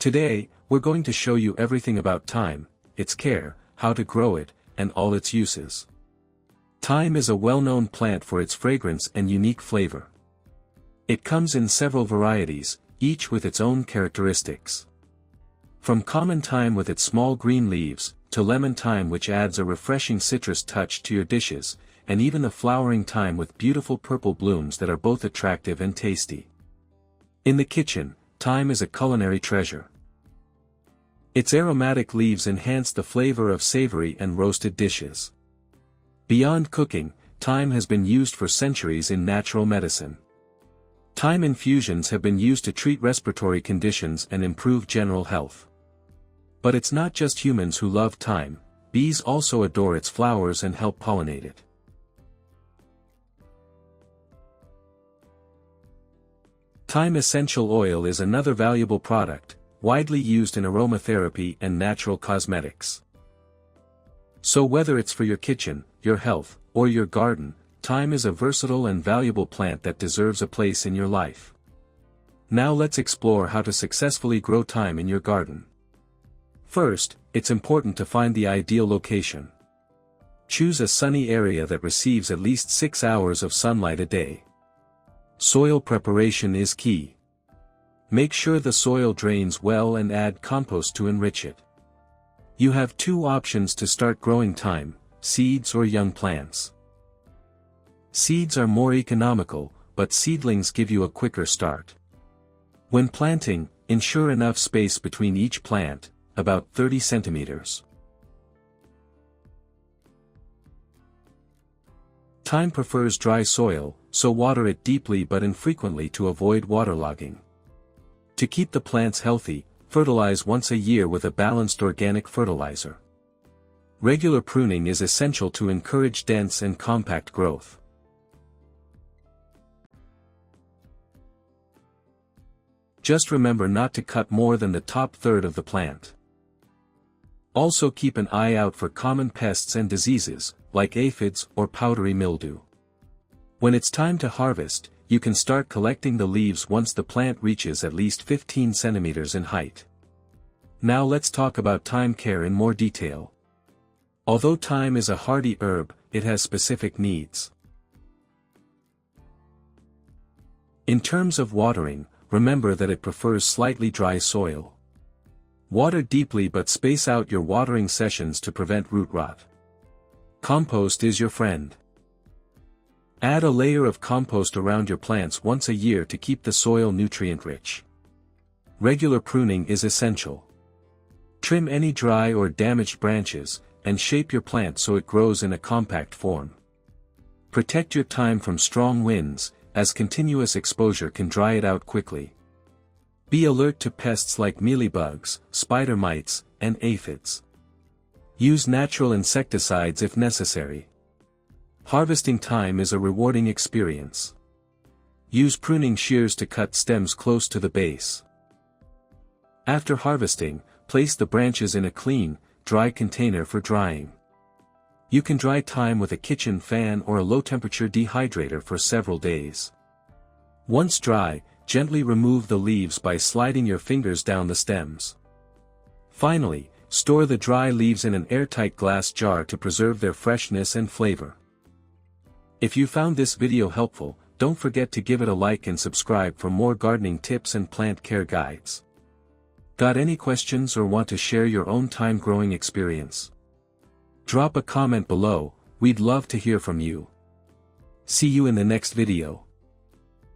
Today, we're going to show you everything about thyme, its care, how to grow it, and all its uses. Thyme is a well-known plant for its fragrance and unique flavor. It comes in several varieties, each with its own characteristics. From common thyme with its small green leaves, to lemon thyme which adds a refreshing citrus touch to your dishes, and even the flowering thyme with beautiful purple blooms that are both attractive and tasty. In the kitchen, thyme is a culinary treasure. Its aromatic leaves enhance the flavor of savory and roasted dishes. Beyond cooking, thyme has been used for centuries in natural medicine. Thyme infusions have been used to treat respiratory conditions and improve general health. But it's not just humans who love thyme, bees also adore its flowers and help pollinate it. Thyme essential oil is another valuable product, widely used in aromatherapy and natural cosmetics. So whether it's for your kitchen, your health, or your garden, thyme is a versatile and valuable plant that deserves a place in your life. Now let's explore how to successfully grow thyme in your garden. First, it's important to find the ideal location. Choose a sunny area that receives at least 6 hours of sunlight a day. Soil preparation is key. Make sure the soil drains well and add compost to enrich it. You have two options to start growing thyme: seeds or young plants. Seeds are more economical, but seedlings give you a quicker start. When planting, ensure enough space between each plant, about 30 centimeters. Thyme prefers dry soil, so water it deeply but infrequently to avoid waterlogging. To keep the plants healthy, fertilize once a year with a balanced organic fertilizer. Regular pruning is essential to encourage dense and compact growth. Just remember not to cut more than the top third of the plant. Also keep an eye out for common pests and diseases, like aphids or powdery mildew. When it's time to harvest, you can start collecting the leaves once the plant reaches at least 15 centimeters in height. Now let's talk about thyme care in more detail. Although thyme is a hardy herb, it has specific needs. In terms of watering, remember that it prefers slightly dry soil. Water deeply but space out your watering sessions to prevent root rot. Compost is your friend. Add a layer of compost around your plants once a year to keep the soil nutrient-rich. Regular pruning is essential. Trim any dry or damaged branches, and shape your plant so it grows in a compact form. Protect your thyme from strong winds, as continuous exposure can dry it out quickly. Be alert to pests like mealybugs, spider mites, and aphids. Use natural insecticides if necessary. Harvesting thyme is a rewarding experience. Use pruning shears to cut stems close to the base. After harvesting, place the branches in a clean, dry container for drying. You can dry thyme with a kitchen fan or a low-temperature dehydrator for several days. Once dry, gently remove the leaves by sliding your fingers down the stems. Finally, store the dry leaves in an airtight glass jar to preserve their freshness and flavor. If you found this video helpful, don't forget to give it a like and subscribe for more gardening tips and plant care guides. Got any questions or want to share your own thyme growing experience? Drop a comment below, we'd love to hear from you. See you in the next video.